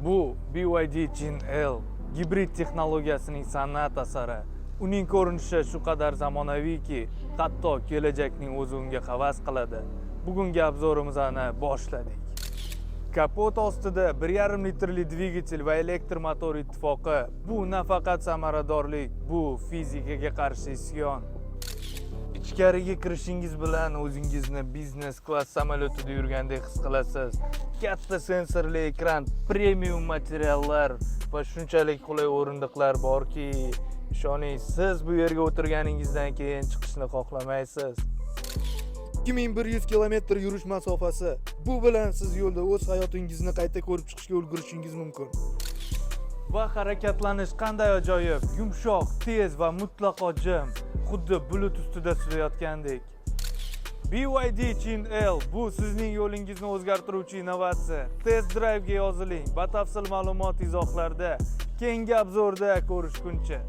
Bu BYD Gen L gibrid texnologiyasining san'at asari. Uning ko'rinishi shu qadar zamonaviyki, hatto kelajakning o'zi unga havas qiladi. Bugungi obzorimizni boshladik. Kapot ostida 1,5 litrli dvigatel va elektr motor ittifoqi. Bu nafaqat samaradorlik, bu fizikaga qarshi isyon. Ichkariga kirishingiz bilan o'zingizni biznes klass samolyotida yurgandek his qilasiz. Katta sensorli ekran, premium materiallar va shunchalik qulay o'rindiqlar borki, ishoning, siz bu yerga o'tirganingizdan keyin chiqishni xohlamaysiz. 2100 kilometr yurish masofasi. Bu bilan siz yo'lda o'z hayotingizni qayta ko'rib chiqishga ulgurishingiz mumkin. Va harakatlanish qanday ajoyib, yumshoq, tez va mutlaqo jim, xuddi bulut ustida suzayotgandek. BYD Gen L bu sizning yo'lingizni o'zgartiruvchi innovatsiya. Test drive'ga yoziling. Batafsil ma'lumot izohlarda, keyingi obzorda ko'rishguncha.